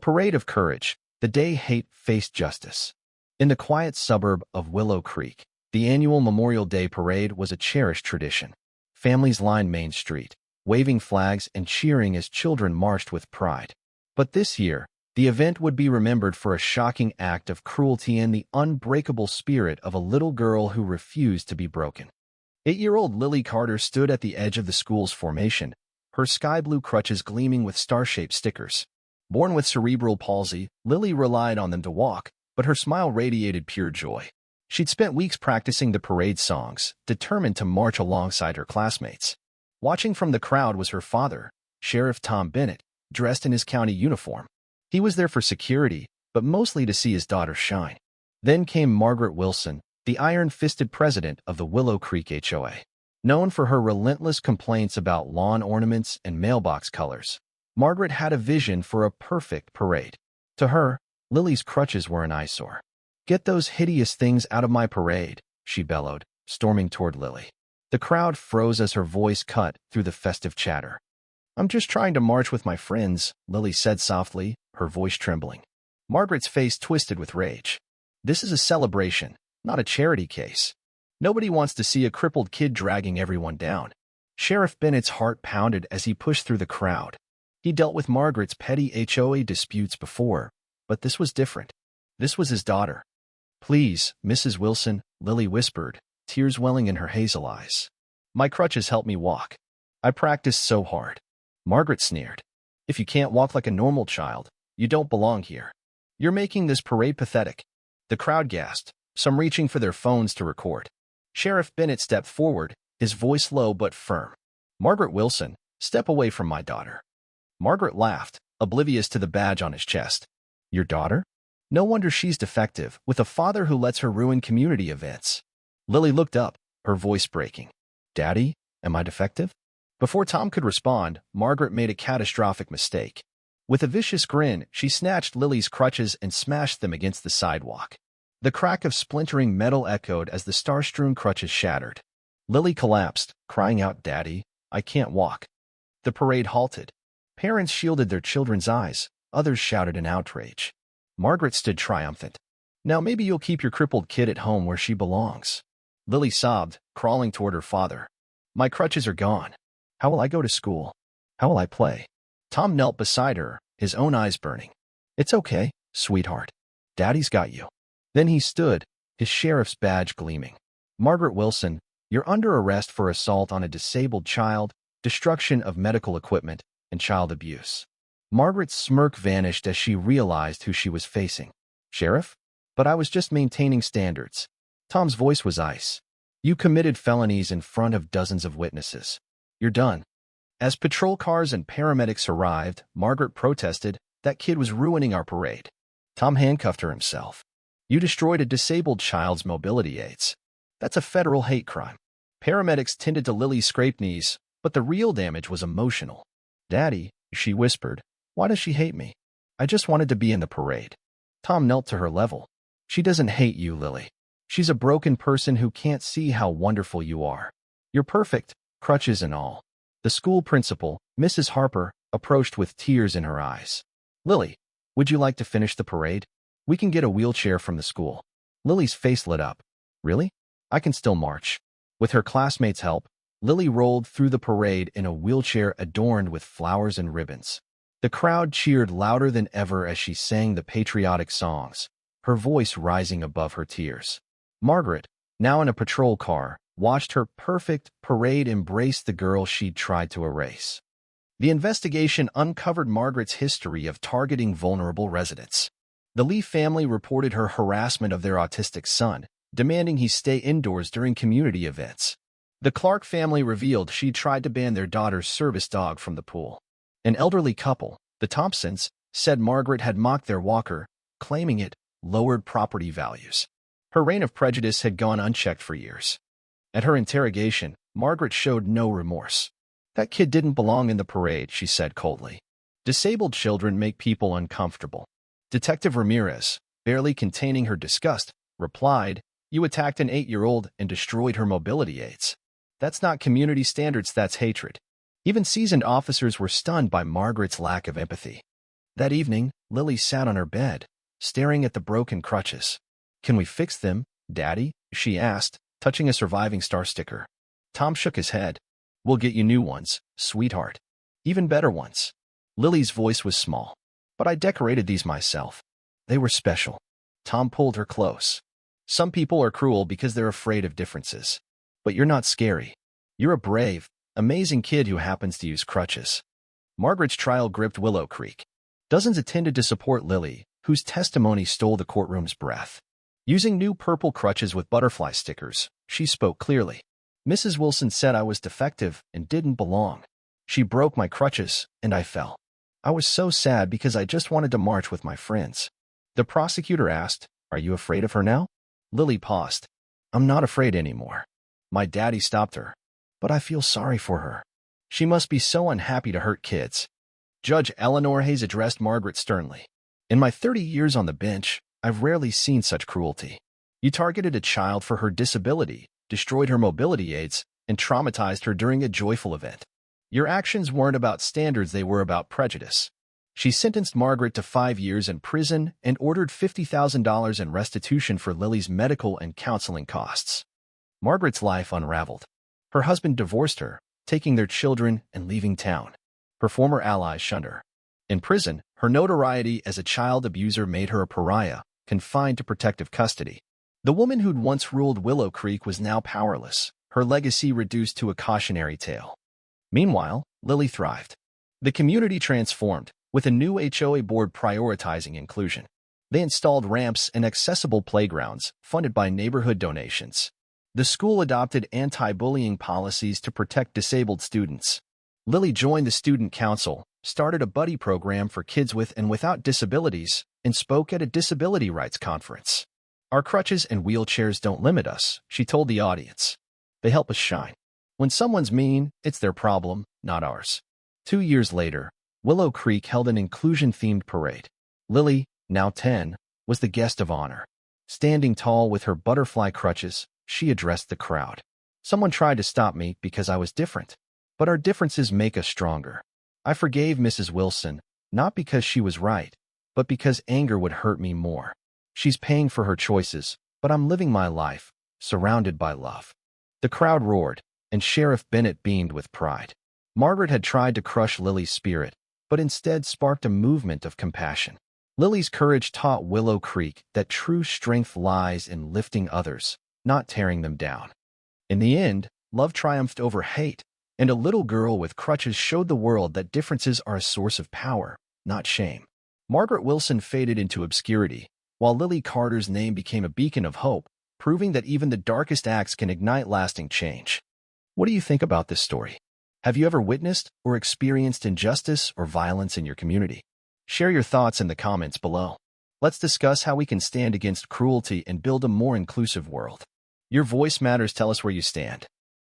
parade of courage, the day hate faced justice. In the quiet suburb of Willow Creek, the annual Memorial Day parade was a cherished tradition. Families lined Main Street, waving flags and cheering as children marched with pride. But this year, the event would be remembered for a shocking act of cruelty and the unbreakable spirit of a little girl who refused to be broken. 8-year-old Lily Carter stood at the edge of the school's formation, her sky-blue crutches gleaming with star-shaped stickers. Born with cerebral palsy, Lily relied on them to walk, but her smile radiated pure joy. She'd spent weeks practicing the parade songs, determined to march alongside her classmates. Watching from the crowd was her father, Sheriff Tom Bennett, dressed in his county uniform. He was there for security, but mostly to see his daughter shine. Then came Margaret Wilson, the iron-fisted president of the Willow Creek HOA. Known for her relentless complaints about lawn ornaments and mailbox colors, Margaret had a vision for a perfect parade. To her, Lily's crutches were an eyesore. "Get those hideous things out of my parade," she bellowed, storming toward Lily. The crowd froze as her voice cut through the festive chatter. "I'm just trying to march with my friends," Lily said softly, her voice trembling. Margaret's face twisted with rage. "This is a celebration, not a charity case. Nobody wants to see a crippled kid dragging everyone down." Sheriff Bennett's heart pounded as he pushed through the crowd. He dealt with Margaret's petty HOA disputes before, but this was different. This was his daughter. "Please, Mrs. Wilson," Lily whispered, tears welling in her hazel eyes. "My crutches help me walk. I practiced so hard." Margaret sneered. "If you can't walk like a normal child, you don't belong here. You're making this parade pathetic." The crowd gasped, some reaching for their phones to record. Sheriff Bennett stepped forward, his voice low but firm. "Margaret Wilson, step away from my daughter." Margaret laughed, oblivious to the badge on his chest. "Your daughter? No wonder she's defective, with a father who lets her ruin community events." Lily looked up, her voice breaking. "Daddy, am I defective?" Before Tom could respond, Margaret made a catastrophic mistake. With a vicious grin, she snatched Lily's crutches and smashed them against the sidewalk. The crack of splintering metal echoed as the star-strewn crutches shattered. Lily collapsed, crying out, "Daddy, I can't walk." The parade halted. Parents shielded their children's eyes, others shouted in outrage. Margaret stood triumphant. "Now maybe you'll keep your crippled kid at home where she belongs." Lily sobbed, crawling toward her father. "My crutches are gone. How will I go to school? How will I play?" Tom knelt beside her, his own eyes burning. "It's okay, sweetheart. Daddy's got you." Then he stood, his sheriff's badge gleaming. "Margaret Wilson, you're under arrest for assault on a disabled child, destruction of medical equipment, and child abuse." Margaret's smirk vanished as she realized who she was facing. "Sheriff? But I was just maintaining standards." Tom's voice was ice. "You committed felonies in front of dozens of witnesses. You're done." As patrol cars and paramedics arrived, Margaret protested, "That kid was ruining our parade." Tom handcuffed her himself. "You destroyed a disabled child's mobility aids. That's a federal hate crime." Paramedics tended to Lily's scraped knees, but the real damage was emotional. "Daddy," she whispered, "why does she hate me? I just wanted to be in the parade." Tom knelt to her level. "She doesn't hate you, Lily. She's a broken person who can't see how wonderful you are. You're perfect, crutches and all." The school principal, Mrs. Harper, approached with tears in her eyes. "Lily, would you like to finish the parade? We can get a wheelchair from the school." Lily's face lit up. "Really? I can still march." With her classmates' help, Lily rolled through the parade in a wheelchair adorned with flowers and ribbons. The crowd cheered louder than ever as she sang the patriotic songs, her voice rising above her tears. Margaret, now in a patrol car, watched her perfect parade embrace the girl she'd tried to erase. The investigation uncovered Margaret's history of targeting vulnerable residents. The Lee family reported her harassment of their autistic son, demanding he stay indoors during community events. The Clark family revealed she'd tried to ban their daughter's service dog from the pool. An elderly couple, the Thompsons, said Margaret had mocked their walker, claiming it lowered property values. Her reign of prejudice had gone unchecked for years. At her interrogation, Margaret showed no remorse. "That kid didn't belong in the parade," she said coldly. "Disabled children make people uncomfortable." Detective Ramirez, barely containing her disgust, replied, "You attacked an 8-year-old and destroyed her mobility aids. That's not community standards, that's hatred." Even seasoned officers were stunned by Margaret's lack of empathy. That evening, Lily sat on her bed, staring at the broken crutches. "Can we fix them, Daddy?" she asked, touching a surviving star sticker. Tom shook his head. "We'll get you new ones, sweetheart. Even better ones." Lily's voice was small. "But I decorated these myself. They were special." Tom pulled her close. "Some people are cruel because they're afraid of differences. But you're not scary. You're a brave, amazing kid who happens to use crutches." Margaret's trial gripped Willow Creek. Dozens attended to support Lily, whose testimony stole the courtroom's breath. Using new purple crutches with butterfly stickers, she spoke clearly. "Mrs. Wilson said I was defective and didn't belong. She broke my crutches, and I fell. I was so sad because I just wanted to march with my friends." The prosecutor asked, "Are you afraid of her now?" Lily paused. "I'm not afraid anymore. My daddy stopped her. But I feel sorry for her. She must be so unhappy to hurt kids." Judge Eleanor Hayes addressed Margaret sternly. "In my 30 years on the bench, I've rarely seen such cruelty. You targeted a child for her disability, destroyed her mobility aids, and traumatized her during a joyful event. Your actions weren't about standards, they were about prejudice." She sentenced Margaret to 5 years in prison and ordered $50,000 in restitution for Lily's medical and counseling costs. Margaret's life unraveled. Her husband divorced her, taking their children and leaving town. Her former allies shunned her. In prison, her notoriety as a child abuser made her a pariah, confined to protective custody. The woman who'd once ruled Willow Creek was now powerless, her legacy reduced to a cautionary tale. Meanwhile, Lily thrived. The community transformed, with a new HOA board prioritizing inclusion. They installed ramps and accessible playgrounds, funded by neighborhood donations. The school adopted anti-bullying policies to protect disabled students. Lily joined the student council, started a buddy program for kids with and without disabilities, and spoke at a disability rights conference. "Our crutches and wheelchairs don't limit us," she told the audience. "They help us shine. When someone's mean, it's their problem, not ours." 2 years later, Willow Creek held an inclusion-themed parade. Lily, now 10, was the guest of honor. Standing tall with her butterfly crutches, she addressed the crowd. "Someone tried to stop me because I was different. But our differences make us stronger. I forgave Mrs. Wilson, not because she was right, but because anger would hurt me more. She's paying for her choices, but I'm living my life, surrounded by love." The crowd roared, and Sheriff Bennett beamed with pride. Margaret had tried to crush Lily's spirit, but instead sparked a movement of compassion. Lily's courage taught Willow Creek that true strength lies in lifting others, not tearing them down. In the end, love triumphed over hate, and a little girl with crutches showed the world that differences are a source of power, not shame. Margaret Wilson faded into obscurity, while Lily Carter's name became a beacon of hope, proving that even the darkest acts can ignite lasting change. What do you think about this story? Have you ever witnessed or experienced injustice or violence in your community? Share your thoughts in the comments below. Let's discuss how we can stand against cruelty and build a more inclusive world. Your voice matters. Tell us where you stand.